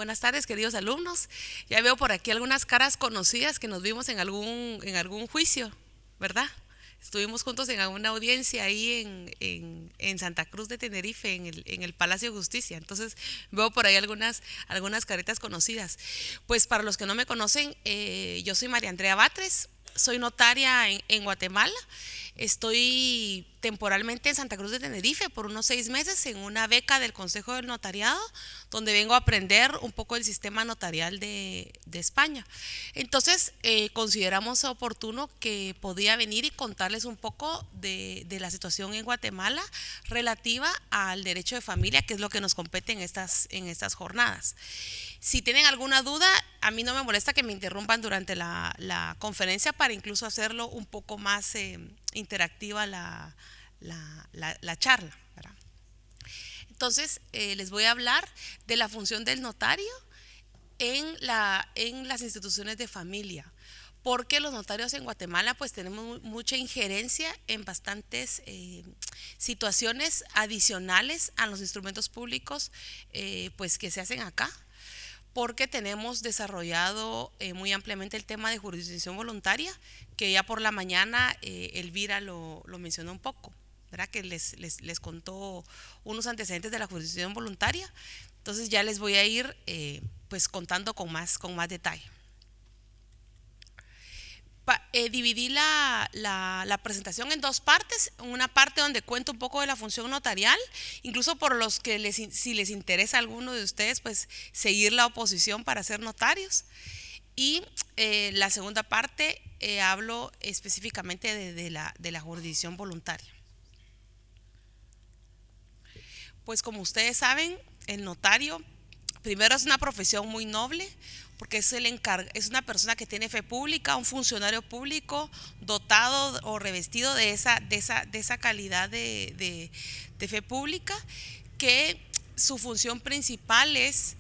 buenas tardes, queridos alumnos. Ya veo por aquí algunas caras conocidas que nos vimos en algún juicio, ¿verdad? Estuvimos juntos en alguna audiencia ahí en Santa Cruz de Tenerife, en el Palacio de Justicia. Entonces veo por ahí algunas caritas conocidas. Pues para los que no me conocen, yo soy María Andrea Batres, soy notaria en Guatemala. Estoy temporalmente en Santa Cruz de Tenerife por unos 6 meses en una beca del Consejo del Notariado, donde vengo a aprender un poco el sistema notarial de España. Entonces, consideramos oportuno que podía venir y contarles un poco de la situación en Guatemala relativa al derecho de familia, que es lo que nos compete en estas jornadas. Si tienen alguna duda, a mí no me molesta que me interrumpan durante la conferencia para incluso hacerlo un poco más interactiva la charla, ¿verdad? Entonces, les voy a hablar de la función del notario en las instituciones de familia, porque los notarios en Guatemala pues tenemos mucha injerencia en bastantes situaciones adicionales a los instrumentos públicos pues que se hacen acá, porque tenemos desarrollado muy ampliamente el tema de jurisdicción voluntaria, que ya por la mañana Elvira lo mencionó un poco, ¿verdad? Que les contó unos antecedentes de la jurisdicción voluntaria. Entonces ya les voy a ir pues contando con más detalle. Dividí la presentación en dos partes. Una parte donde cuento un poco de la función notarial, incluso por los que si les interesa a alguno de ustedes, pues seguir la oposición para ser notarios. Y la segunda parte hablo específicamente de la jurisdicción voluntaria. Pues como ustedes saben, el notario primero es una profesión muy noble porque es una persona que tiene fe pública, un funcionario público dotado o revestido de esa calidad de fe pública, que su función principal es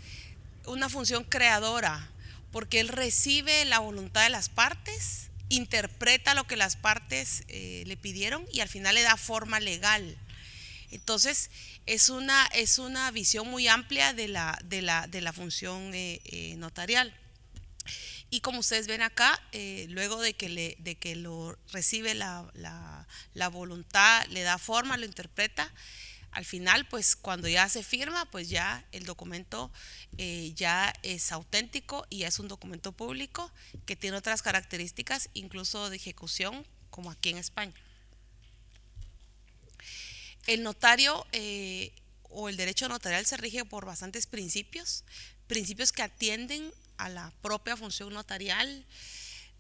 una función creadora, porque él recibe la voluntad de las partes, interpreta lo que las partes le pidieron y al final le da forma legal. Entonces, es una visión muy amplia de la función notarial. Y como ustedes ven acá, luego de que lo recibe la voluntad, le da forma, lo interpreta, al final, pues cuando ya se firma, pues ya el documento ya es auténtico y ya es un documento público que tiene otras características, incluso de ejecución, como aquí en España. El notario o el derecho notarial se rige por bastantes principios que atienden a la propia función notarial,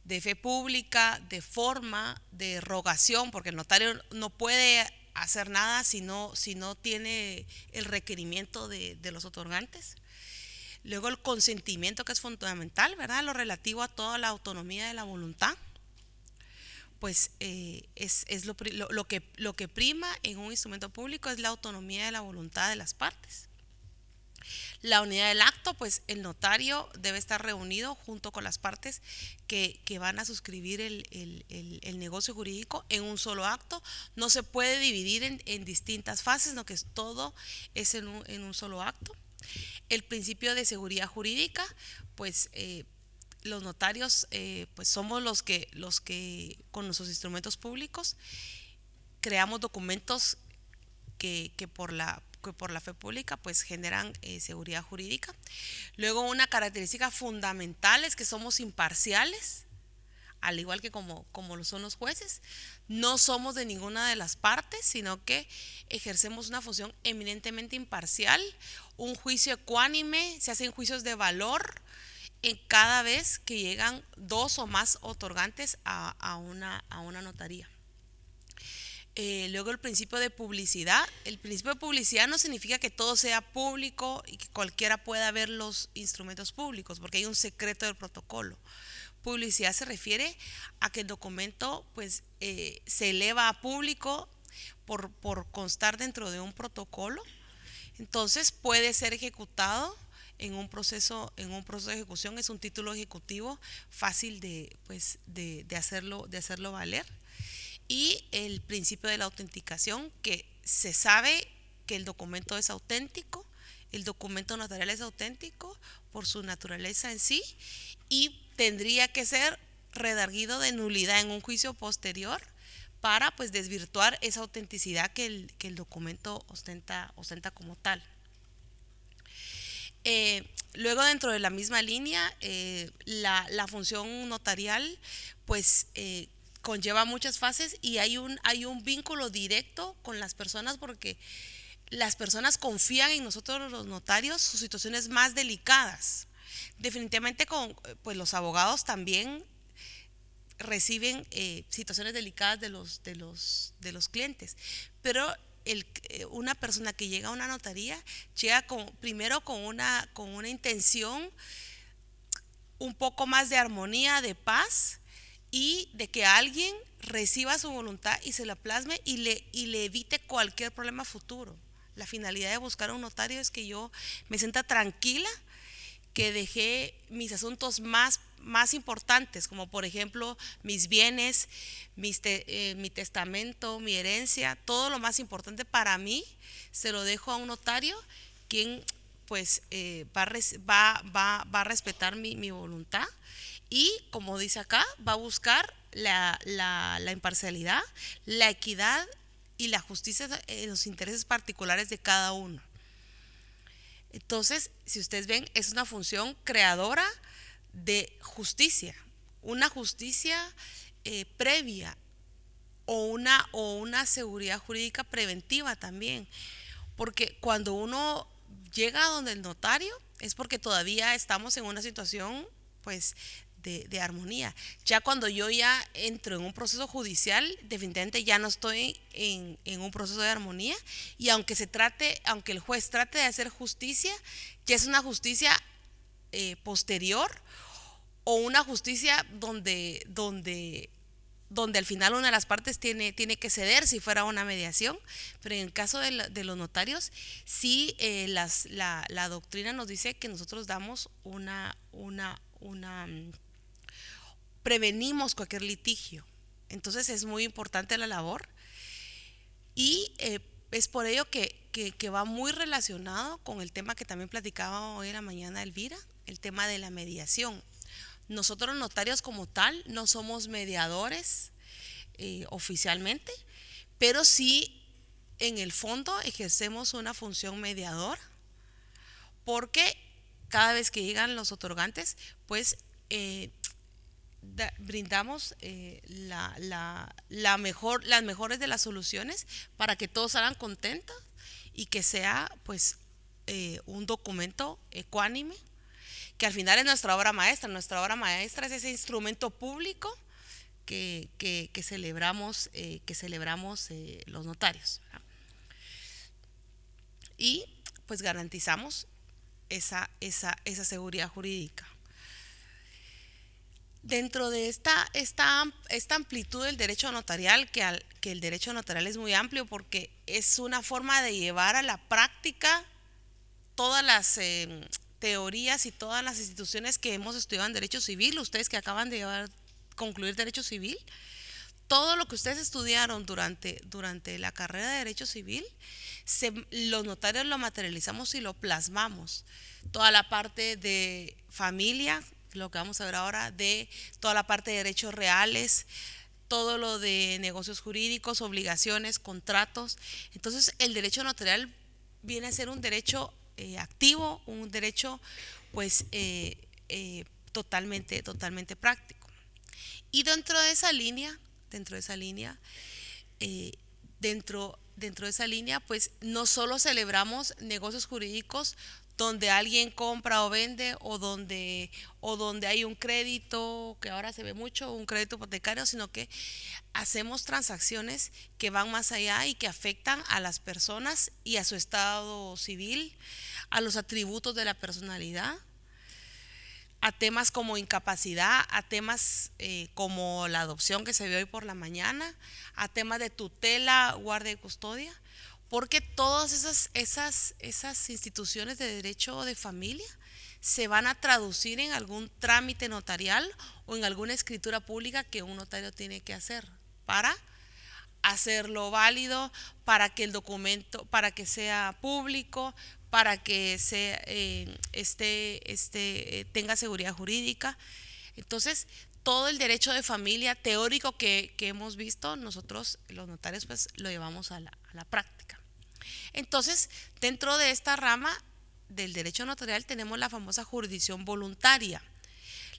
de fe pública, de forma, de rogación, porque el notario no puede hacer nada si no tiene el requerimiento de los otorgantes. Luego el consentimiento, que es fundamental, ¿verdad? Lo relativo a toda la autonomía de la voluntad, pues es lo que prima en un instrumento público, es la autonomía de la voluntad de las partes. La unidad del acto, pues el notario debe estar reunido junto con las partes que van a suscribir el negocio jurídico en un solo acto. No se puede dividir en distintas fases, sino que todo es en un solo acto. El principio de seguridad jurídica, pues los notarios pues somos los que con nuestros instrumentos públicos creamos documentos que por la fe pública pues generan seguridad jurídica. Luego, una característica fundamental es que somos imparciales, al igual que como lo son los jueces. No somos de ninguna de las partes, sino que ejercemos una función eminentemente imparcial. Un juicio ecuánime, se hacen juicios de valor en cada vez que llegan dos o más otorgantes a una notaría. Luego el principio de publicidad. El principio de publicidad no significa que todo sea público y que cualquiera pueda ver los instrumentos públicos, porque hay un secreto del protocolo. Publicidad se refiere a que el documento pues se eleva a público por constar dentro de un protocolo. Entonces puede ser ejecutado en un proceso de ejecución. Es un título ejecutivo fácil de hacerlo valer. Y el principio de la autenticación, que se sabe que el documento es auténtico El documento notarial es auténtico por su naturaleza en sí y tendría que ser redarguido de nulidad en un juicio posterior para pues desvirtuar esa autenticidad que el documento ostenta como tal. Luego dentro de la misma línea, la función notarial pues conlleva muchas fases y hay un vínculo directo con las personas porque las personas confían en nosotros los notarios sus situaciones más delicadas. Definitivamente con pues los abogados también reciben situaciones delicadas de los clientes, pero una persona que llega a una notaría llega primero con una intención un poco más de armonía, de paz y de que alguien reciba su voluntad y se la plasme y le evite cualquier problema futuro. La finalidad de buscar a un notario es que yo me sienta tranquila, que dejé mis asuntos más importantes, como por ejemplo mis bienes, mi testamento, mi herencia, todo lo más importante para mí, se lo dejo a un notario, quien pues va a respetar mi voluntad y, como dice acá, va a buscar la imparcialidad, la equidad y la justicia en los intereses particulares de cada uno. Entonces, si ustedes ven, es una función creadora de justicia, una justicia previa o una seguridad jurídica preventiva también, porque cuando uno llega a donde el notario es porque todavía estamos en una situación pues de armonía. Ya cuando yo ya entro en un proceso judicial, definitivamente ya no estoy en un proceso de armonía y aunque el juez trate de hacer justicia, ya es una justicia posterior o una justicia donde al final una de las partes tiene que ceder si fuera una mediación, pero en el caso de los notarios, sí la doctrina nos dice que nosotros damos prevenimos cualquier litigio. Entonces es muy importante la labor y es por ello que va muy relacionado con el tema que también platicaba hoy en la mañana Elvira, el tema de la mediación. Nosotros los notarios como tal no somos mediadores oficialmente, pero sí en el fondo ejercemos una función mediadora porque cada vez que llegan los otorgantes, pues brindamos las mejores de las soluciones para que todos salgan contentos y que sea pues un documento ecuánime que al final es nuestra obra maestra. Nuestra obra maestra es ese instrumento público que celebramos los notarios, ¿verdad? Y pues garantizamos esa seguridad jurídica. Dentro de esta amplitud del derecho notarial, que el derecho notarial es muy amplio porque es una forma de llevar a la práctica todas las teorías y todas las instituciones que hemos estudiado en derecho civil, ustedes que acaban de concluir derecho civil, todo lo que ustedes estudiaron durante la carrera de derecho civil, los notarios lo materializamos y lo plasmamos. Toda la parte de familia, lo que vamos a ver ahora, de toda la parte de derechos reales, todo lo de negocios jurídicos, obligaciones, contratos. Entonces el derecho notarial viene a ser un derecho activo, un derecho pues totalmente práctico. Y dentro de esa línea, eh, dentro de esa línea, pues no solo celebramos negocios jurídicos donde alguien compra o vende o donde hay un crédito, que ahora se ve mucho, un crédito hipotecario, sino que hacemos transacciones que van más allá y que afectan a las personas y a su estado civil, a los atributos de la personalidad, a temas como incapacidad, a temas como la adopción que se vio hoy por la mañana, a temas de tutela, guardia y custodia, porque todas esas instituciones de derecho de familia se van a traducir en algún trámite notarial o en alguna escritura pública que un notario tiene que hacer para hacerlo válido, para que el documento, para que sea público, para que tenga seguridad jurídica. Entonces, todo el derecho de familia teórico que hemos visto, nosotros los notarios pues lo llevamos a la práctica. Entonces, dentro de esta rama del derecho notarial tenemos la famosa jurisdicción voluntaria.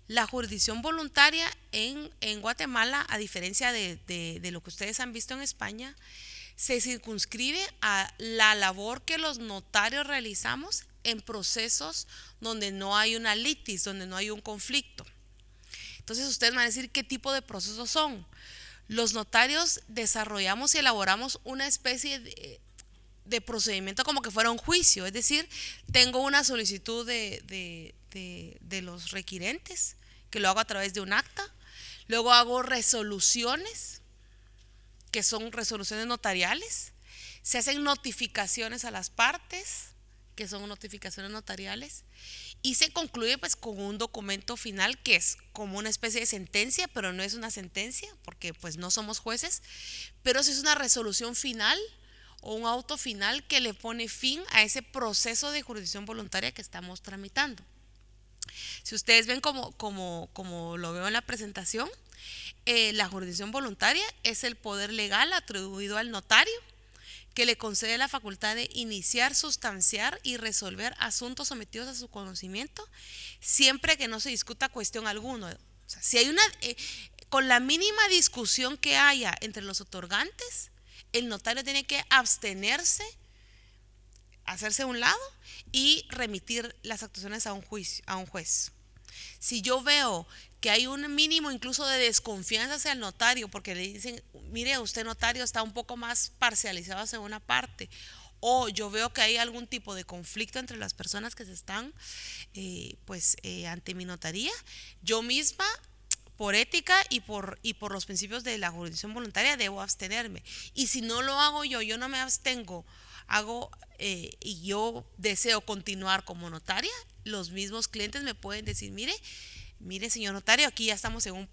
La jurisdicción voluntaria en Guatemala, a diferencia de lo que ustedes han visto en España, se circunscribe a la labor que los notarios realizamos en procesos donde no hay una litis, donde no hay un conflicto. Entonces ustedes van a decir qué tipo de procesos son. Los notarios desarrollamos y elaboramos una especie de procedimiento como que fuera un juicio, es decir, tengo una solicitud de los requirentes, que lo hago a través de un acta, luego hago resoluciones, que son resoluciones notariales, se hacen notificaciones a las partes, que son notificaciones notariales, y se concluye pues con un documento final que es como una especie de sentencia, pero no es una sentencia porque pues no somos jueces, pero sí es una resolución final o un auto final que le pone fin a ese proceso de jurisdicción voluntaria que estamos tramitando. Si ustedes ven como lo veo en la presentación, la jurisdicción voluntaria es el poder legal atribuido al notario que le concede la facultad de iniciar, sustanciar y resolver asuntos sometidos a su conocimiento, siempre que no se discuta cuestión alguna. O sea, si hay con la mínima discusión que haya entre los otorgantes, el notario tiene que abstenerse, hacerse a un lado y remitir las actuaciones a un juez. Si yo veo que hay un mínimo incluso de desconfianza hacia el notario, porque le dicen, mire, usted notario está un poco más parcializado hacia una parte, o yo veo que hay algún tipo de conflicto entre las personas que se están ante mi notaría, yo misma, por ética y por los principios de la jurisdicción voluntaria, debo abstenerme. Y si no lo hago yo no me abstengo, y yo deseo continuar como notaria, los mismos clientes me pueden decir, mire señor notario, aquí ya estamos en un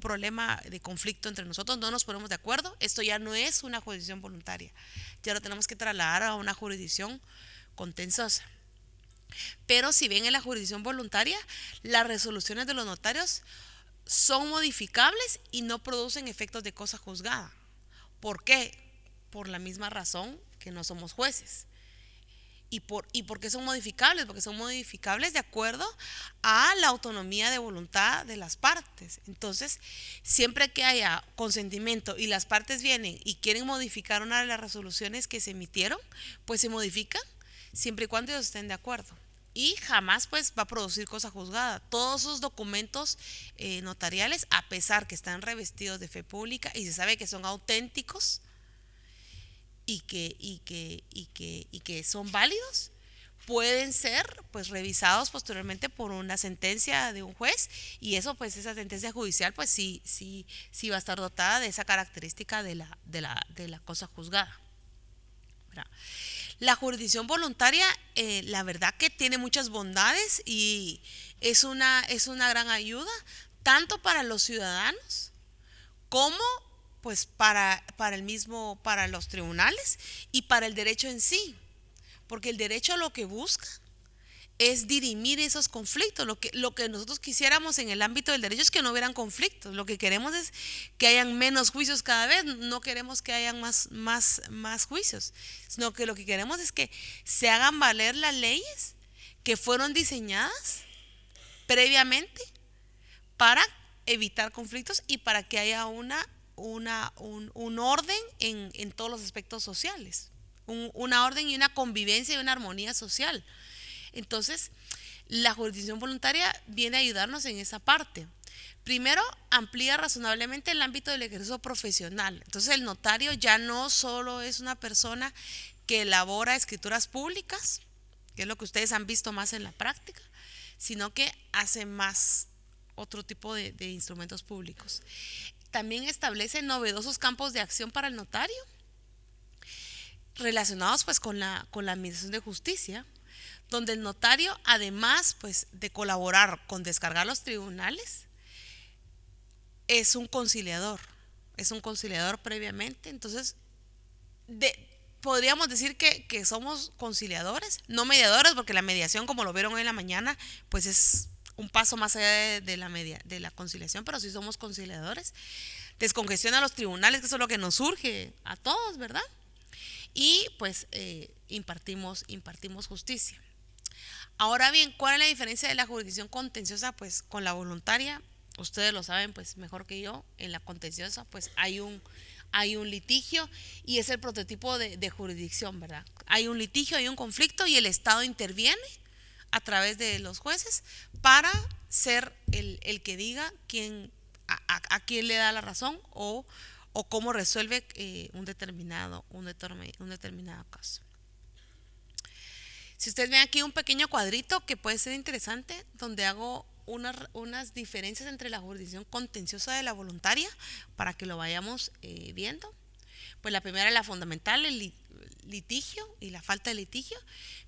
problema de conflicto entre nosotros, no nos ponemos de acuerdo, esto ya no es una jurisdicción voluntaria, ya lo tenemos que trasladar a una jurisdicción contenciosa. Pero si bien en la jurisdicción voluntaria, las resoluciones de los notarios son modificables y no producen efectos de cosa juzgada. ¿Por qué? Por la misma razón que no somos jueces. ¿Y por qué son modificables? Porque son modificables de acuerdo a la autonomía de voluntad de las partes. Entonces, siempre que haya consentimiento y las partes vienen y quieren modificar una de las resoluciones que se emitieron, pues se modifican siempre y cuando ellos estén de acuerdo. Y jamás pues va a producir cosa juzgada. Todos esos documentos notariales, a pesar que están revestidos de fe pública y se sabe que son auténticos, y que son válidos, pueden ser pues revisados posteriormente por una sentencia de un juez, y eso pues esa sentencia judicial pues sí va a estar dotada de esa característica de la cosa juzgada. La jurisdicción voluntaria, la verdad que tiene muchas bondades y es una gran ayuda tanto para los ciudadanos como pues para los tribunales y para el derecho en sí, porque el derecho lo que busca es dirimir esos conflictos. Lo que nosotros quisiéramos en el ámbito del derecho es que no hubieran conflictos. Lo que queremos es que hayan menos juicios cada vez, no queremos que hayan más juicios, sino que lo que queremos es que se hagan valer las leyes que fueron diseñadas previamente para evitar conflictos y para que haya un orden en todos los aspectos sociales, una orden y una convivencia y una armonía social. Entonces, la jurisdicción voluntaria viene a ayudarnos en esa parte. Primero, amplía razonablemente el ámbito del ejercicio profesional. Entonces, el notario ya no solo es una persona que elabora escrituras públicas, que es lo que ustedes han visto más en la práctica, sino que hace más otro tipo de instrumentos públicos. También establece novedosos campos de acción para el notario, relacionados pues con la administración de justicia, donde el notario, además pues de colaborar con descargar los tribunales, es un conciliador previamente. Entonces, podríamos decir que somos conciliadores, no mediadores, porque la mediación, como lo vieron hoy en la mañana, pues es un paso más allá de la conciliación, pero sí somos conciliadores. Descongestiona los tribunales, que eso es lo que nos surge a todos, ¿verdad? Y pues impartimos justicia. Ahora bien, ¿cuál es la diferencia de la jurisdicción contenciosa pues con la voluntaria? Ustedes lo saben pues mejor que yo. En la contenciosa pues hay un litigio y es el prototipo de jurisdicción, ¿verdad? Hay un litigio, hay un conflicto y el Estado interviene a través de los jueces para ser el que diga a quién le da la razón o cómo resuelve un determinado caso. Si ustedes ven aquí un pequeño cuadrito que puede ser interesante, donde hago unas diferencias entre la jurisdicción contenciosa de la voluntaria para que lo vayamos viendo. Pues la primera es la fundamental, el litigio y la falta de litigio,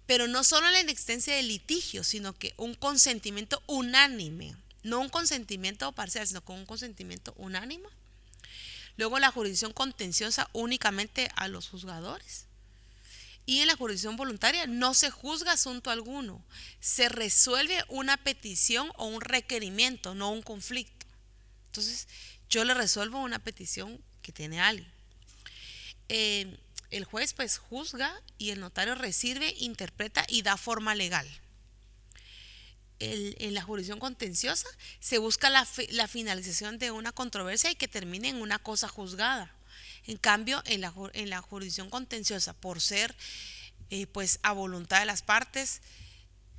pero no solo la inexistencia de litigio, sino que un consentimiento unánime, no un consentimiento parcial, sino con un consentimiento unánime. Luego la jurisdicción contenciosa únicamente a los juzgadores. Y en la jurisdicción voluntaria no se juzga asunto alguno, se resuelve una petición o un requerimiento, no un conflicto. Entonces, yo le resuelvo una petición que tiene alguien. El juez pues juzga y el notario recibe, interpreta y da forma legal. En la jurisdicción contenciosa se busca la finalización de una controversia y que termine en una cosa juzgada. En cambio, en la jurisdicción contenciosa, por ser pues a voluntad de las partes,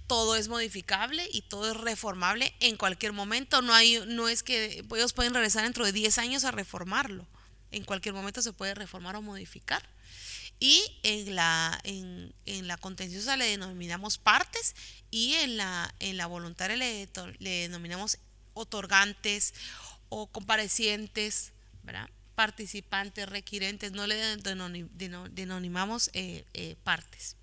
todo es modificable y todo es reformable en cualquier momento. No es que ellos pueden regresar dentro de 10 años a reformarlo. En cualquier momento se puede reformar o modificar. Y en la contenciosa le denominamos partes y en la voluntaria le denominamos otorgantes o comparecientes, ¿verdad? Participantes, requirentes, no le denominamos partes.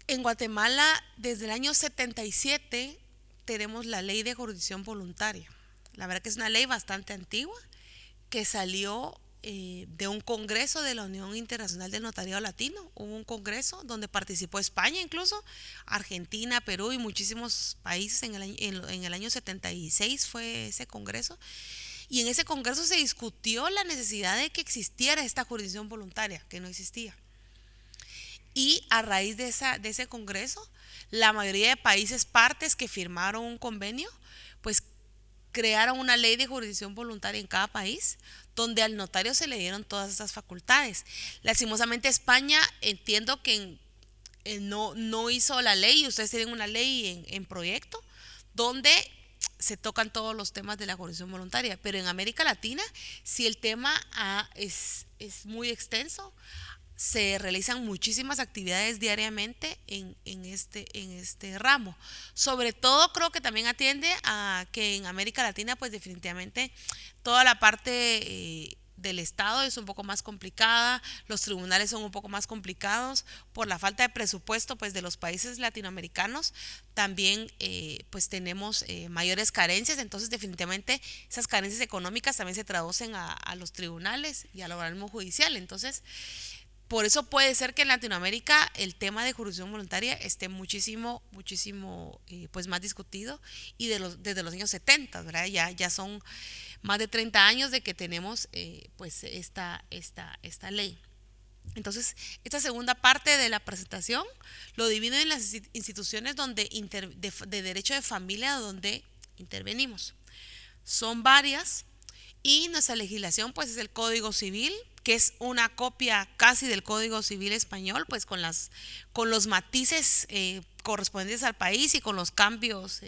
En Guatemala, desde el año 77, tenemos la ley de jurisdicción voluntaria. La verdad que es una ley bastante antigua que salió de un congreso de la Unión Internacional del Notariado Latino. Hubo un congreso donde participó España incluso, Argentina, Perú y muchísimos países. En el año 76 fue ese congreso. Y en ese congreso se discutió la necesidad de que existiera esta jurisdicción voluntaria, que no existía. Y a raíz de ese congreso, la mayoría de países partes que firmaron un convenio, pues crearon una ley de jurisdicción voluntaria en cada país, donde al notario se le dieron todas esas facultades. Lastimosamente España, entiendo que no hizo la ley, y ustedes tienen una ley en proyecto, donde se tocan todos los temas de la jurisdicción voluntaria, pero en América Latina, si el tema es muy extenso, se realizan muchísimas actividades diariamente en este ramo. Sobre todo creo que también atiende a que en América Latina pues definitivamente toda la parte del Estado es un poco más complicada, los tribunales son un poco más complicados por la falta de presupuesto pues de los países latinoamericanos. También pues tenemos mayores carencias, entonces definitivamente esas carencias económicas también se traducen a los tribunales y al organismo judicial. Entonces por eso puede ser que en Latinoamérica el tema de jurisdicción voluntaria esté muchísimo pues más discutido y desde los años 70, ¿verdad? Ya son más de 30 años de que tenemos pues esta ley. Entonces, esta segunda parte de la presentación lo dividen en las instituciones de derecho de familia donde intervenimos. Son varias y nuestra legislación pues es el Código Civil, que es una copia casi del Código Civil español, pues con los matices correspondientes al país y con los cambios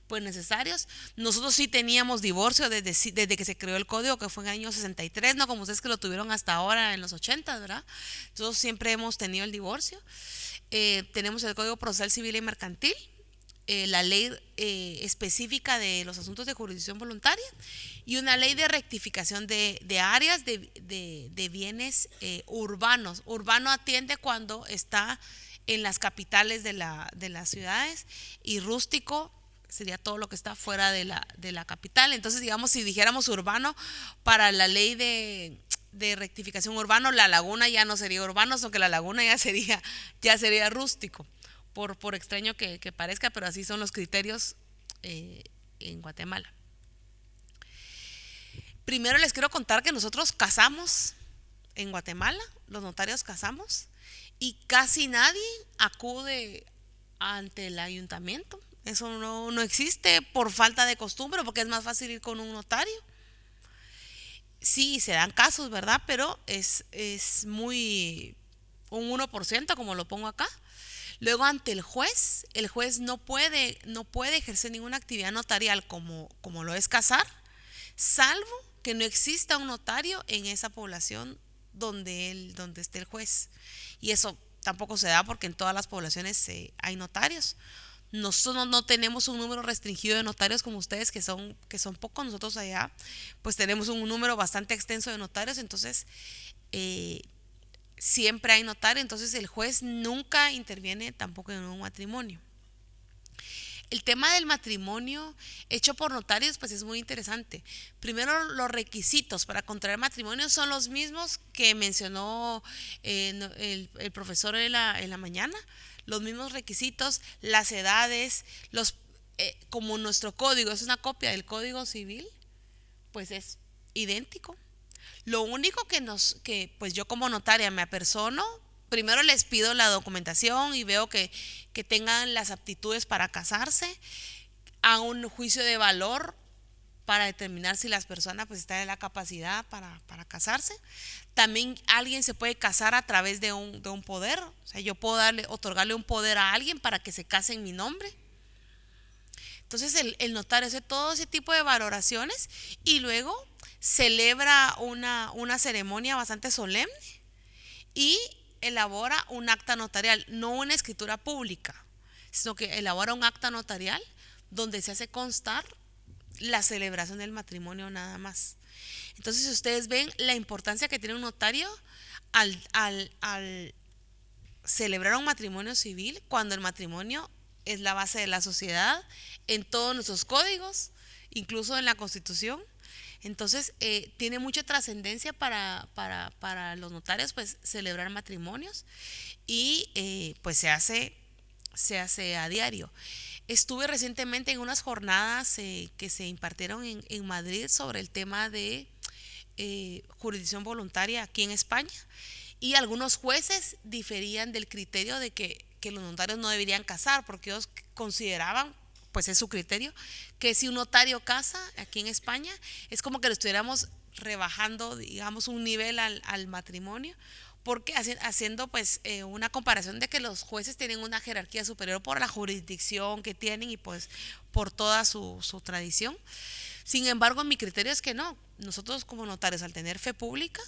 pues necesarios. Nosotros sí teníamos divorcio desde que se creó el código, que fue en el año 63, no como ustedes que lo tuvieron hasta ahora en los 80, ¿verdad? Nosotros siempre hemos tenido el divorcio. Tenemos el Código Procesal Civil y Mercantil, la ley específica de los asuntos de jurisdicción voluntaria y una ley de rectificación de áreas de bienes urbanos. Urbano atiende cuando está en las capitales de las ciudades y rústico sería todo lo que está fuera de la capital. Entonces, digamos, si dijéramos urbano, para la ley de rectificación urbano, la laguna ya no sería urbano, sino que la laguna ya sería rústico, por extraño que parezca, pero así son los criterios en Guatemala. Primero les quiero contar que nosotros casamos en Guatemala, los notarios casamos, y casi nadie acude ante el ayuntamiento. Eso no existe por falta de costumbre, porque es más fácil ir con un notario. Sí, se dan casos, ¿verdad? Pero es muy un 1%, como lo pongo acá. Luego ante el juez no puede ejercer ninguna actividad notarial como lo es casar, salvo que no exista un notario en esa población donde esté el juez. Y eso tampoco se da porque en todas las poblaciones hay notarios. Nosotros no tenemos un número restringido de notarios como ustedes, que son pocos. Nosotros allá pues tenemos un número bastante extenso de notarios, entonces eh, siempre hay notario, entonces el juez nunca interviene tampoco en un matrimonio. El tema del matrimonio hecho por notarios pues es muy interesante. Primero, los requisitos para contraer matrimonio son los mismos que mencionó el profesor en la mañana. Los mismos requisitos, las edades, como nuestro código es una copia del Código Civil, pues es idéntico. Lo único que pues yo como notaria me apersono, primero les pido la documentación y veo que tengan las aptitudes para casarse, hago un juicio de valor para determinar si las personas pues están en la capacidad para casarse. También alguien se puede casar a través de un poder, o sea, yo puedo otorgarle un poder a alguien para que se case en mi nombre. Entonces el notario hace todo ese tipo de valoraciones y luego celebra una ceremonia bastante solemne y elabora un acta notarial, no una escritura pública, sino que elabora un acta notarial donde se hace constar la celebración del matrimonio nada más. Entonces, si ustedes ven la importancia que tiene un notario al celebrar un matrimonio civil, cuando el matrimonio es la base de la sociedad en todos nuestros códigos, incluso en la Constitución. Entonces, tiene mucha trascendencia para los notarios, pues, celebrar matrimonios y pues se hace a diario. Estuve recientemente en unas jornadas que se impartieron en Madrid sobre el tema de jurisdicción voluntaria aquí en España, y algunos jueces diferían del criterio de que los notarios no deberían casar, porque ellos consideraban, pues es su criterio, que si un notario casa aquí en España es como que lo estuviéramos rebajando, digamos, un nivel al matrimonio, porque haciendo pues una comparación de que los jueces tienen una jerarquía superior por la jurisdicción que tienen y pues por toda su tradición. Sin embargo, mi criterio es que no, nosotros como notarios, al tener fe pública,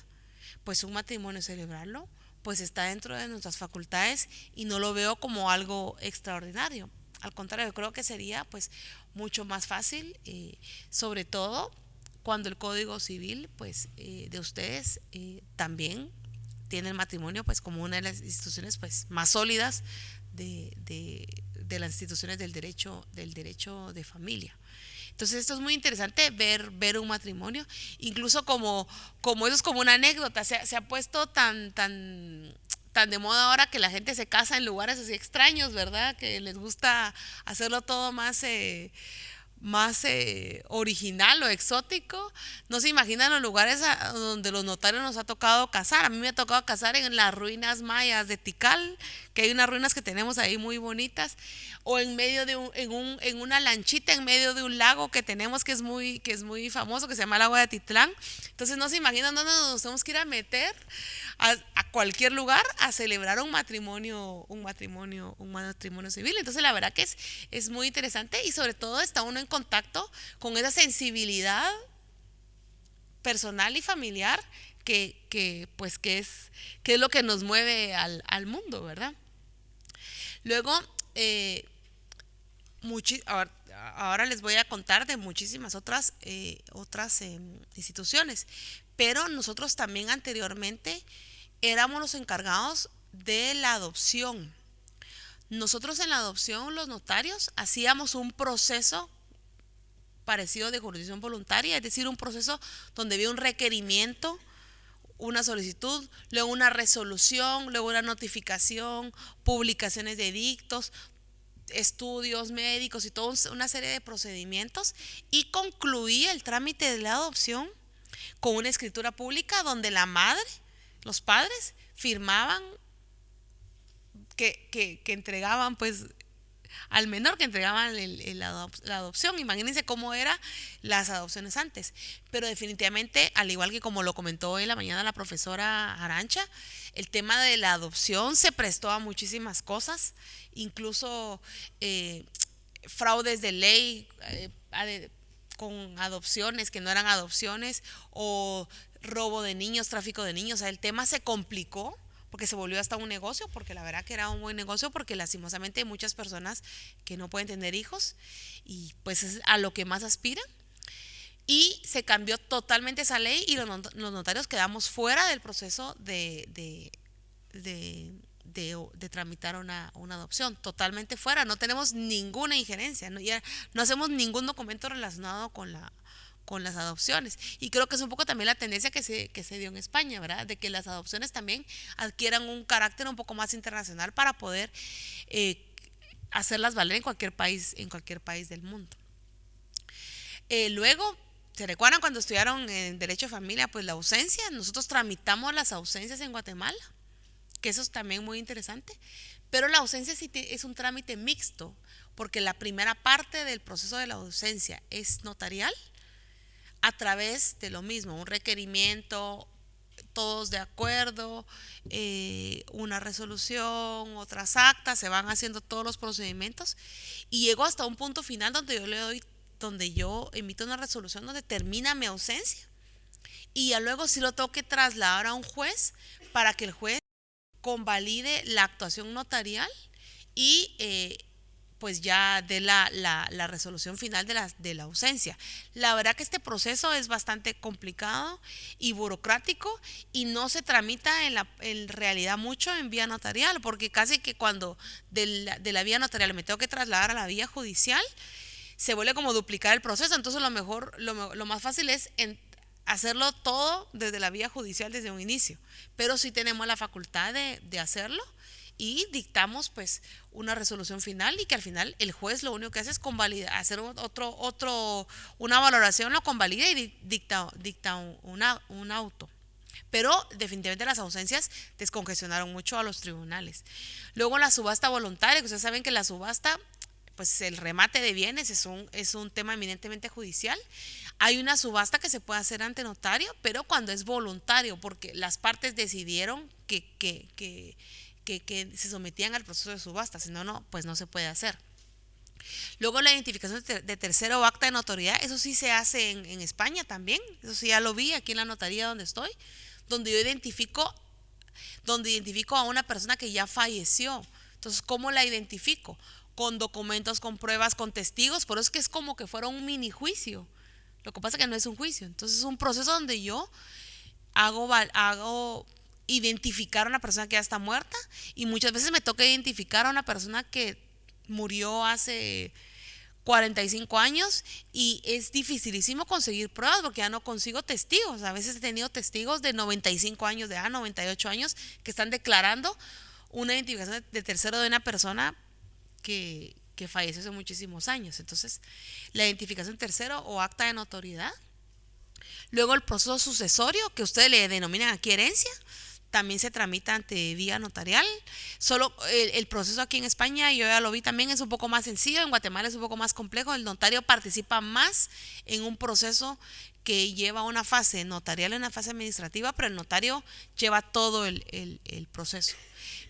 pues un matrimonio, celebrarlo, pues está dentro de nuestras facultades y no lo veo como algo extraordinario. Al contrario, yo creo que sería pues mucho más fácil, sobre todo cuando el Código Civil pues de ustedes también tiene el matrimonio pues como una de las instituciones pues más sólidas de las instituciones del derecho de familia. Entonces esto es muy interesante ver un matrimonio, incluso como eso es como una anécdota, se ha puesto tan de moda ahora que la gente se casa en lugares así extraños, ¿verdad? Que les gusta hacerlo todo más original o exótico. No se imaginan los lugares donde los notarios nos ha tocado casar. A mí me ha tocado casar en las ruinas mayas de Tikal, que hay unas ruinas que tenemos ahí muy bonitas, o en medio de en una lanchita en medio de un lago que tenemos que es muy famoso, que se llama el lago de Atitlán. Entonces no se imaginan dónde nos tenemos que ir a meter a cualquier lugar a celebrar un matrimonio civil. Entonces la verdad que es muy interesante y sobre todo está uno en contacto con esa sensibilidad personal y familiar pues que es lo que nos mueve al mundo, ¿verdad? Luego, ahora les voy a contar de muchísimas otras instituciones, pero nosotros también anteriormente éramos los encargados de la adopción. Nosotros en la adopción, los notarios, hacíamos un proceso parecido de jurisdicción voluntaria, es decir, un proceso donde había un requerimiento, una solicitud, luego una resolución, luego una notificación, publicaciones de edictos, estudios médicos y toda una serie de procedimientos, y concluía el trámite de la adopción con una escritura pública donde la madre, los padres, firmaban que entregaban pues al menor, que entregaban la adopción. Imagínense cómo eran las adopciones antes. Pero definitivamente, al igual que como lo comentó hoy en la mañana la profesora Arancha, el tema de la adopción se prestó a muchísimas cosas, incluso fraudes de ley, con adopciones que no eran adopciones, o robo de niños, tráfico de niños. O sea, el tema se complicó porque se volvió hasta un negocio, porque la verdad que era un buen negocio, porque lastimosamente hay muchas personas que no pueden tener hijos y pues es a lo que más aspiran. Y se cambió totalmente esa ley y los notarios quedamos fuera del proceso de tramitar una adopción, totalmente fuera, no tenemos ninguna injerencia, no, ya no hacemos ningún documento relacionado con las adopciones. Y creo que es un poco también la tendencia que se dio en España, ¿verdad? De que las adopciones también adquieran un carácter un poco más internacional para poder eh, hacerlas valer en cualquier país del mundo. Luego, ¿se recuerdan cuando estudiaron en Derecho de Familia? Pues la ausencia, nosotros tramitamos las ausencias en Guatemala, que eso es también muy interesante, pero la ausencia sí es un trámite mixto, porque la primera parte del proceso de la ausencia es notarial a través de lo mismo, un requerimiento, todos de acuerdo, una resolución, otras actas, se van haciendo todos los procedimientos y llego hasta un punto final donde yo emito una resolución donde termina mi ausencia y ya luego sí lo tengo que trasladar a un juez para que el juez convalide la actuación notarial y pues ya dé la resolución final de la ausencia. La verdad que este proceso es bastante complicado y burocrático y no se tramita en realidad mucho en vía notarial, porque casi que cuando de la vía notarial me tengo que trasladar a la vía judicial, se vuelve como duplicar el proceso. Entonces lo mejor, lo más fácil es hacerlo todo desde la vía judicial desde un inicio, pero sí tenemos la facultad de hacerlo y dictamos pues una resolución final y que al final el juez lo único que hace es convalidar, hacer una valoración, lo convalida y dicta un auto. Pero definitivamente las ausencias descongestionaron mucho a los tribunales. Luego la subasta voluntaria, que ustedes saben que la subasta, pues el remate de bienes es un tema eminentemente judicial. Hay una subasta que se puede hacer ante notario, pero cuando es voluntario, porque las partes decidieron que se sometían al proceso de subasta, si no, pues no se puede hacer. Luego la identificación de tercero o acta de notoriedad, eso sí se hace en España también, eso sí ya lo vi aquí en la notaría donde estoy, donde yo identifico a una persona que ya falleció. Entonces, ¿cómo la identifico? Con documentos, con pruebas, con testigos, por eso es que es como que fuera un mini juicio. Lo que pasa es que no es un juicio, entonces es un proceso donde yo hago identificar a una persona que ya está muerta y muchas veces me toca identificar a una persona que murió hace 45 años y es dificilísimo conseguir pruebas porque ya no consigo testigos. A veces he tenido testigos de 95 años de edad, 98 años, que están declarando una identificación de tercero de una persona que falleció hace muchísimos años. Entonces, la identificación tercero o acta de notoriedad. Luego el proceso sucesorio, que ustedes le denominan aquí herencia, también se tramita ante vía notarial. Solo el proceso aquí en España, yo ya lo vi también, es un poco más sencillo. En Guatemala es un poco más complejo. El notario participa más en un proceso que lleva una fase notarial y una fase administrativa, pero el notario lleva todo el proceso.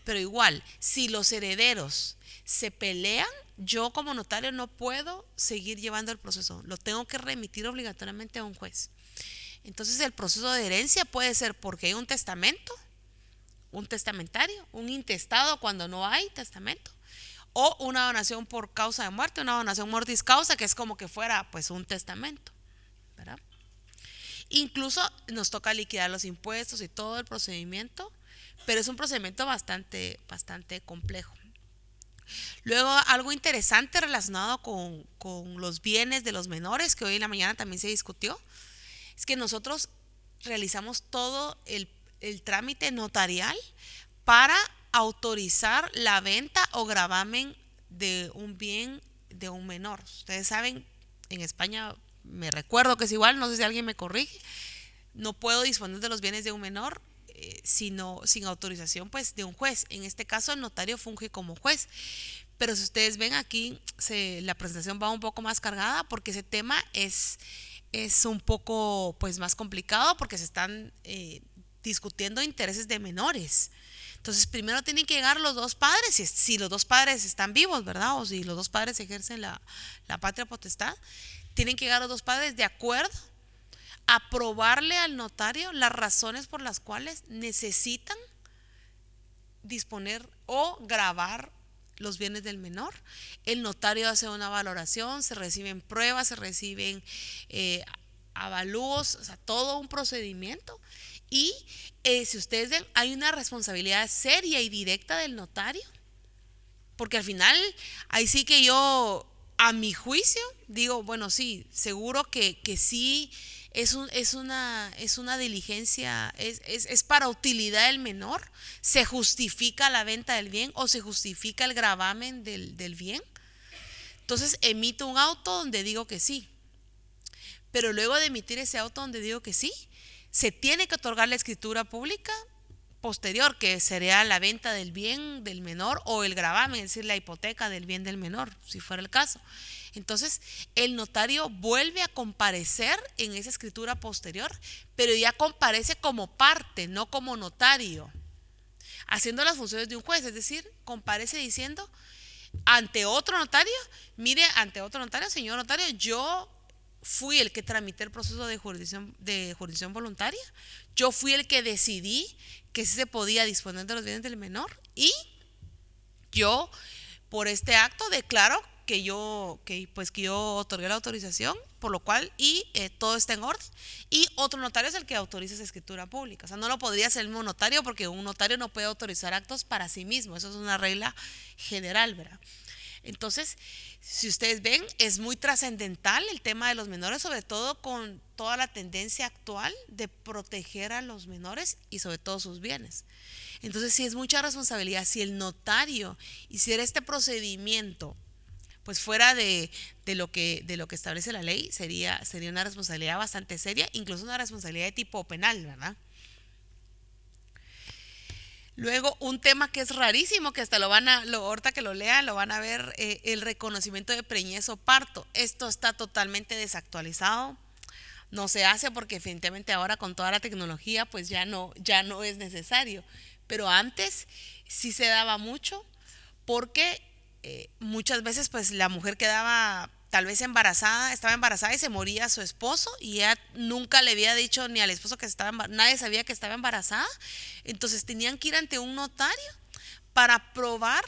Pero igual, si los herederos se pelean, yo como notario no puedo seguir llevando el proceso, lo tengo que remitir obligatoriamente a un juez. Entonces el proceso de herencia puede ser porque hay un testamento, un testamentario, un intestado cuando no hay testamento, o una donación por causa de muerte, una donación mortis causa, que es como que fuera pues un testamento, ¿verdad? Incluso nos toca liquidar los impuestos y todo el procedimiento, pero es un procedimiento bastante complejo. Luego, algo interesante relacionado con los bienes de los menores, que hoy en la mañana también se discutió, es que nosotros realizamos todo el trámite notarial para autorizar la venta o gravamen de un bien de un menor. Ustedes saben, en España me recuerdo que es igual, no sé si alguien me corrige, no puedo disponer de los bienes de un menor sino sin autorización pues de un juez. En este caso el notario funge como juez. Pero si ustedes ven aquí, la presentación va un poco más cargada porque ese tema es un poco pues más complicado porque se están discutiendo intereses de menores. Entonces primero tienen que llegar los dos padres, si los dos padres están vivos, ¿verdad? O si los dos padres ejercen la patria potestad, tienen que llegar los dos padres de acuerdo a probarle al notario las razones por las cuales necesitan disponer o gravar los bienes del menor. El notario hace una valoración, se reciben pruebas, se reciben avalúos, o sea, todo un procedimiento. Y si ustedes ven, hay una responsabilidad seria y directa del notario, porque al final, ahí sí que yo, a mi juicio, digo, bueno, sí, seguro que sí es una diligencia, es para utilidad del menor, se justifica la venta del bien o se justifica el gravamen del bien. Entonces emito un auto donde digo que sí, pero luego de emitir ese auto donde digo que sí, se tiene que otorgar la escritura pública posterior, que sería la venta del bien del menor o el gravamen, es decir, la hipoteca del bien del menor, si fuera el caso. Entonces, el notario vuelve a comparecer en esa escritura posterior, pero ya comparece como parte, no como notario, haciendo las funciones de un juez, es decir, comparece diciendo ante otro notario, mire, ante otro notario, señor notario, yo fui el que tramité el proceso de jurisdicción voluntaria, yo fui el que decidí que sí se podía disponer de los bienes del menor y yo por este acto declaro que yo otorgué la autorización, por lo cual todo está en orden, y otro notario es el que autoriza esa escritura pública. O sea, no lo podría hacer el mismo notario porque un notario no puede autorizar actos para sí mismo, eso es una regla general, ¿verdad? Entonces, si ustedes ven, es muy trascendental el tema de los menores, sobre todo con toda la tendencia actual de proteger a los menores y sobre todo sus bienes. Entonces, sí es mucha responsabilidad. Si el notario hiciera este procedimiento, pues fuera de lo que establece la ley, sería una responsabilidad bastante seria, incluso una responsabilidad de tipo penal, ¿verdad? Luego, un tema que es rarísimo, que hasta ahorita que lo lean, lo van a ver, el reconocimiento de preñez o parto. Esto está totalmente desactualizado, no se hace porque definitivamente ahora con toda la tecnología, pues ya no es necesario. Pero antes sí se daba mucho porque muchas veces pues la mujer quedaba tal vez estaba embarazada y se moría su esposo y ella nunca le había dicho ni al esposo que nadie sabía que estaba embarazada. Entonces tenían que ir ante un notario para probar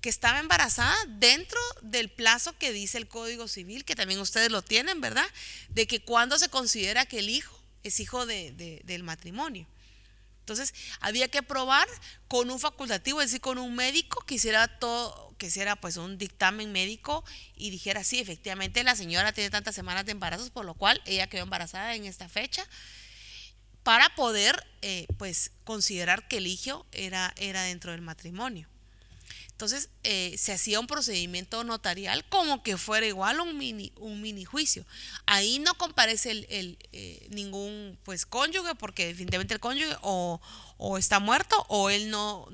que estaba embarazada dentro del plazo que dice el Código Civil, que también ustedes lo tienen, ¿verdad? De que cuando se considera que el hijo es hijo del matrimonio. Entonces había que probar con un facultativo, es decir, con un médico que hiciera pues un dictamen médico y dijera sí, efectivamente la señora tiene tantas semanas de embarazos, por lo cual ella quedó embarazada en esta fecha, para poder pues considerar que el hijo era dentro del matrimonio. Entonces se hacía un procedimiento notarial como que fuera igual un mini juicio. Ahí no comparece ningún pues cónyuge, porque definitivamente el cónyuge o está muerto o él no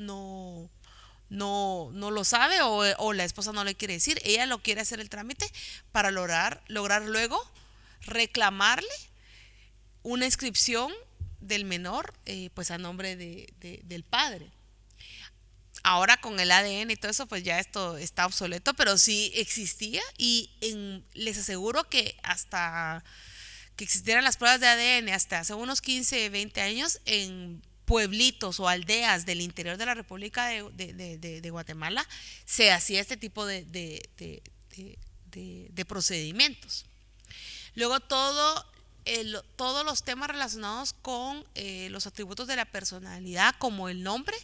lo sabe, o la esposa no le quiere decir. Ella lo quiere hacer el trámite para lograr luego reclamarle una inscripción del menor pues a nombre del padre. Ahora con el ADN y todo eso, pues ya esto está obsoleto, pero sí existía y les aseguro que hasta que existieran las pruebas de ADN hasta hace unos 15, 20 años en pueblitos o aldeas del interior de la República de Guatemala se hacía este tipo de procedimientos. Luego todos los temas relacionados con los atributos de la personalidad, como el nombre,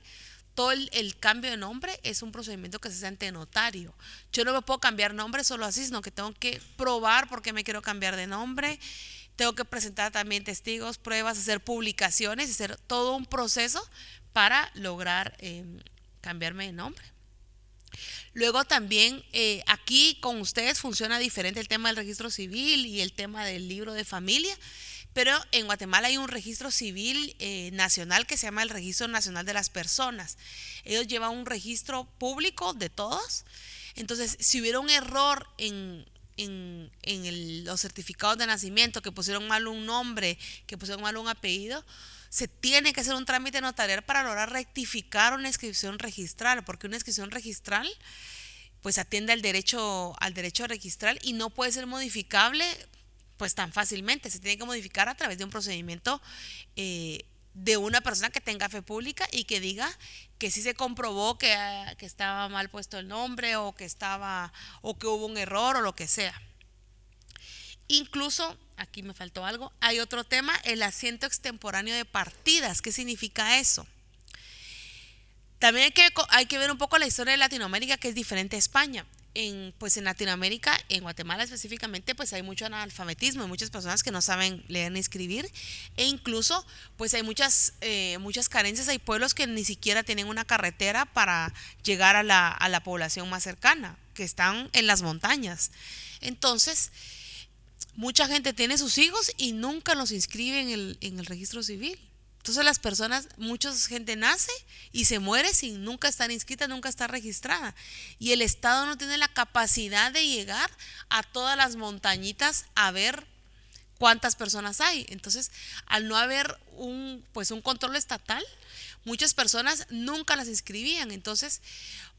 todo el cambio de nombre es un procedimiento que se hace ante notario. Yo no me puedo cambiar nombre solo así, sino que tengo que probar por qué me quiero cambiar de nombre. Tengo que presentar también testigos, pruebas, hacer publicaciones, hacer todo un proceso para lograr cambiarme de nombre. Luego también aquí con ustedes funciona diferente el tema del registro civil y el tema del libro de familia, pero en Guatemala hay un registro civil nacional que se llama el Registro Nacional de las Personas. Ellos llevan un registro público de todos. Entonces, si hubiera un error los certificados de nacimiento, que pusieron mal un nombre, que pusieron mal un apellido, se tiene que hacer un trámite notarial para lograr rectificar una inscripción registral, porque una inscripción registral pues atiende al derecho registral y no puede ser modificable pues tan fácilmente. Se tiene que modificar a través de un procedimiento de una persona que tenga fe pública y que diga que sí se comprobó que estaba mal puesto el nombre o que hubo un error o lo que sea. Incluso, aquí me faltó algo, hay otro tema, el asiento extemporáneo de partidas. ¿Qué significa eso? También hay que ver un poco la historia de Latinoamérica, que es diferente a España. Pues en Latinoamérica, en Guatemala específicamente, pues hay mucho analfabetismo, hay muchas personas que no saben leer ni escribir, e incluso pues hay muchas carencias. Hay pueblos que ni siquiera tienen una carretera para llegar a la población más cercana, que están en las montañas. Entonces, mucha gente tiene sus hijos y nunca los inscribe en el registro civil. Entonces mucha gente nace y se muere sin nunca estar inscrita, nunca estar registrada. Y el Estado no tiene la capacidad de llegar a todas las montañitas a ver cuántas personas hay. Entonces, al no haber un control estatal, muchas personas nunca las inscribían. Entonces,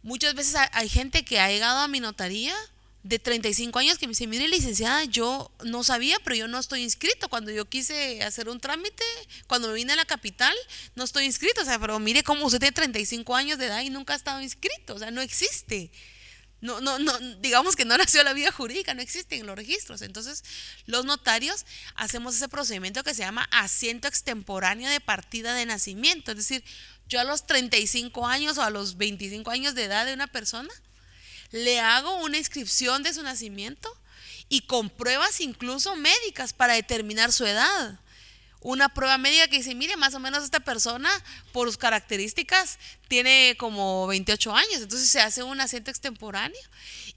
muchas veces hay gente que ha llegado a mi notaría de 35 años que me dice: mire, licenciada, yo no sabía, pero yo no estoy inscrito. Cuando yo quise hacer un trámite, cuando me vine a la capital, no estoy inscrito. O sea, pero mire cómo usted tiene 35 años de edad y nunca ha estado inscrito. O sea, no existe. No, digamos que no nació la vida jurídica, no existen los registros. Entonces, los notarios hacemos ese procedimiento que se llama asiento extemporáneo de partida de nacimiento. Es decir, yo a los 35 años o a los 25 años de edad de una persona, le hago una inscripción de su nacimiento y con pruebas incluso médicas para determinar su edad. Una prueba médica que dice: mire, más o menos esta persona por sus características tiene como 28 años. Entonces se hace un asiento extemporáneo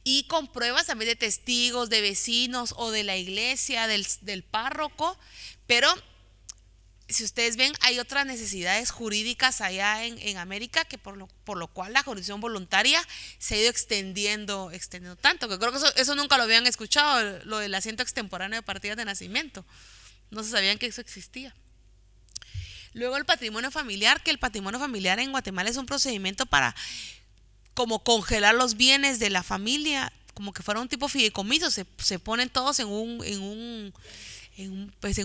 y con pruebas también de testigos, de vecinos o de la iglesia, del párroco. Pero si ustedes ven, hay otras necesidades jurídicas allá en América, que por lo cual la jurisdicción voluntaria se ha ido extendiendo tanto, que creo que eso nunca lo habían escuchado, lo del asiento extemporáneo de partidas de nacimiento. No se sabían que eso existía. Luego el patrimonio familiar, que el patrimonio familiar en Guatemala es un procedimiento para como congelar los bienes de la familia, como que fuera un tipo fideicomiso. Se ponen todos en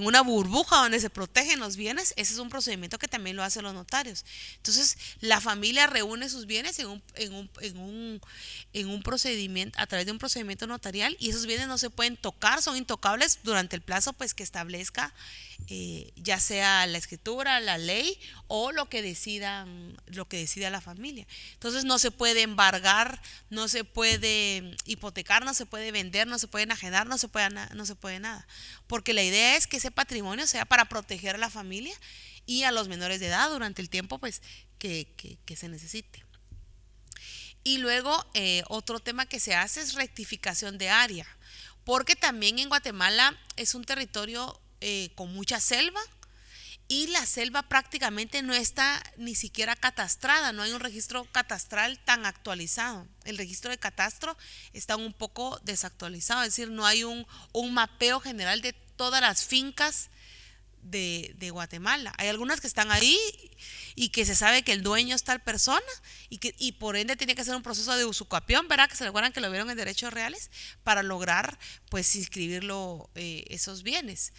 una burbuja donde se protegen los bienes. Ese es un procedimiento que también lo hacen los notarios. Entonces, la familia reúne sus bienes en un procedimiento, a través de un procedimiento notarial, y esos bienes no se pueden tocar, son intocables durante el plazo pues que establezca ya sea la escritura, la ley o lo que decida la familia. Entonces no se puede embargar, no se puede hipotecar, no se puede vender, no se puede enajenar, no se puede nada, porque la idea es que ese patrimonio sea para proteger a la familia y a los menores de edad durante el tiempo pues que se necesite. Y luego otro tema que se hace es rectificación de área, porque también en Guatemala es un territorio con mucha selva, y la selva prácticamente no está ni siquiera catastrada, no hay un registro catastral tan actualizado. El registro de catastro está un poco desactualizado, es decir, no hay un mapeo general de todas las fincas de Guatemala. Hay algunas que están ahí y que se sabe que el dueño es tal persona y por ende tiene que hacer un proceso de usucapión, ¿verdad? Que se recuerdan que lo vieron en derechos reales para lograr pues inscribirlo esos bienes.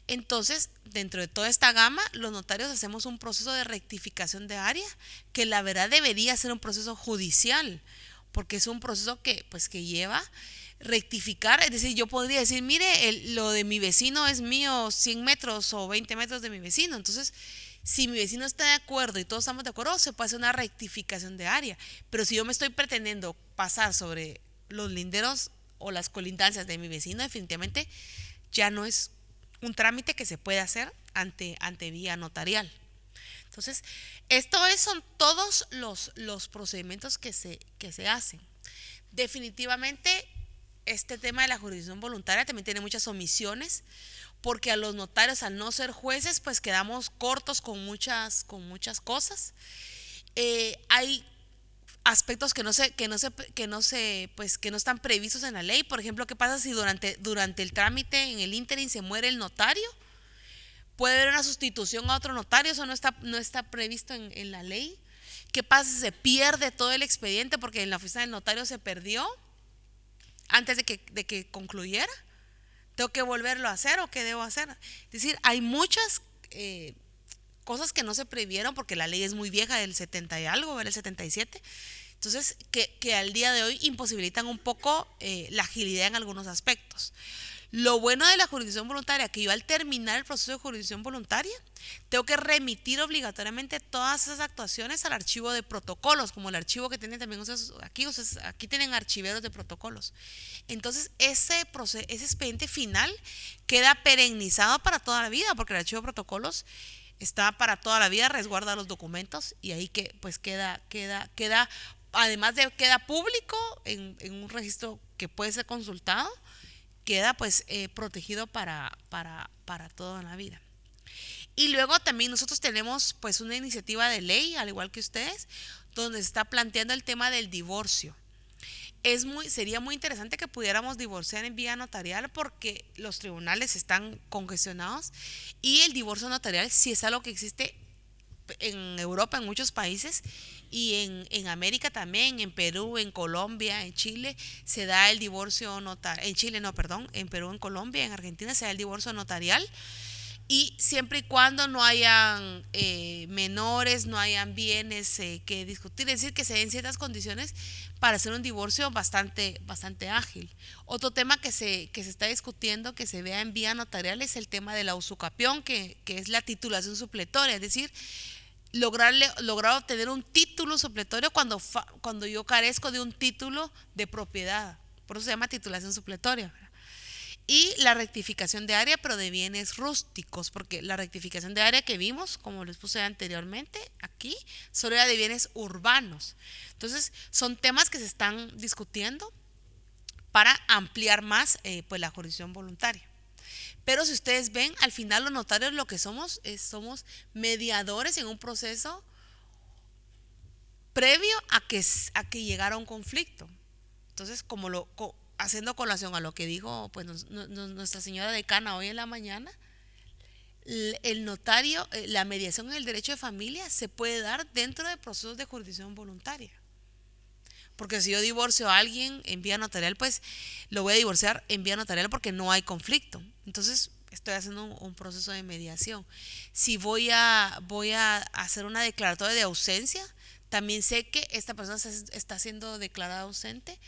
Entonces, dentro de toda esta gama, los notarios hacemos un proceso de rectificación de área, que la verdad debería ser un proceso judicial, porque es un proceso que lleva rectificar. Es decir, yo podría decir: mire, lo de mi vecino es mío 100 metros o 20 metros de mi vecino. Entonces, Si mi vecino está de acuerdo y todos estamos de acuerdo, se puede hacer una rectificación de área. Pero si yo me estoy pretendiendo pasar sobre los linderos o las colindancias de mi vecino, definitivamente ya no es un trámite que se puede hacer ante vía notarial. Entonces, son todos los procedimientos que se hacen. Definitivamente, este tema de la jurisdicción voluntaria también tiene muchas omisiones, porque a los notarios, al no ser jueces, pues quedamos cortos con muchas cosas. Hay aspectos que no están previstos en la ley. Por ejemplo, ¿qué pasa si durante el trámite en el ínterin se muere el notario? Puede haber una sustitución a otro notario, eso no está previsto en la ley. ¿Qué pasa si se pierde todo el expediente porque en la oficina del notario se perdió antes de que concluyera? ¿Tengo que volverlo a hacer o qué debo hacer? Es decir, hay muchas cosas que no se previeron porque la ley es muy vieja, del 70 y algo, del 77. Entonces, que al día de hoy imposibilitan un poco la agilidad en algunos aspectos. Lo bueno de la jurisdicción voluntaria, que yo al terminar el proceso de jurisdicción voluntaria, tengo que remitir obligatoriamente todas esas actuaciones al archivo de protocolos, como el archivo que tienen también ustedes aquí tienen archiveros de protocolos. Entonces, ese expediente final queda perennizado para toda la vida, porque el archivo de protocolos está para toda la vida, resguarda los documentos y ahí que pues queda, además de queda público en un registro que puede ser consultado, queda pues protegido para toda la vida. Y luego también nosotros tenemos pues una iniciativa de ley, al igual que ustedes, donde se está planteando el tema del divorcio. Sería muy interesante que pudiéramos divorciar en vía notarial porque los tribunales están congestionados y el divorcio notarial sí es algo que existe en Europa, en muchos países, y en América también, en Perú, en Colombia, en Chile, se da el divorcio notarial. En Chile no, perdón, en Perú, en Colombia, en Argentina se da el divorcio notarial. Y siempre y cuando no hayan menores, no hayan bienes que discutir, es decir, que se den ciertas condiciones para hacer un divorcio bastante ágil. Otro tema que se está discutiendo, que se vea en vía notarial, es el tema de la usucapión, que es la titulación supletoria, es decir, lograr obtener un título supletorio cuando yo carezco de un título de propiedad. Por eso se llama titulación supletoria. Y la rectificación de área, pero de bienes rústicos, porque la rectificación de área que vimos, como les puse anteriormente aquí, solo era de bienes urbanos. Entonces, son temas que se están discutiendo para ampliar más pues la jurisdicción voluntaria. Pero si ustedes ven, al final los notarios lo que somos mediadores en un proceso previo a que llegara un conflicto. Entonces, haciendo colación a lo que dijo pues nuestra señora decana hoy en la mañana, el notario, la mediación en el derecho de familia se puede dar dentro de procesos de jurisdicción voluntaria. Porque si yo divorcio a alguien en vía notarial, pues lo voy a divorciar en vía notarial porque no hay conflicto. Entonces estoy haciendo un proceso de mediación. Si voy a hacer una declaratoria de ausencia, también sé que esta persona está siendo declarada ausente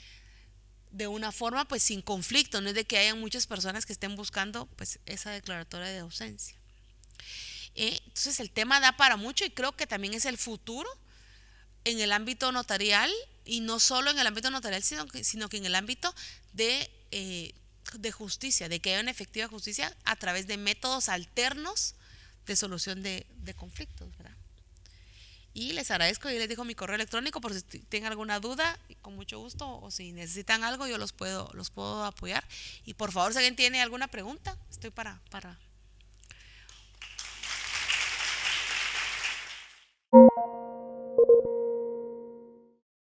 de una forma pues sin conflicto, no es de que hayan muchas personas que estén buscando pues esa declaratoria de ausencia. Entonces el tema da para mucho y creo que también es el futuro en el ámbito notarial, y no solo en el ámbito notarial, sino que en el ámbito de justicia, de que haya una efectiva justicia a través de métodos alternos de solución de conflictos, ¿verdad? Y les agradezco, y les dejo mi correo electrónico por si tienen alguna duda, con mucho gusto, o si necesitan algo yo los puedo apoyar. Y por favor, si alguien tiene alguna pregunta, estoy para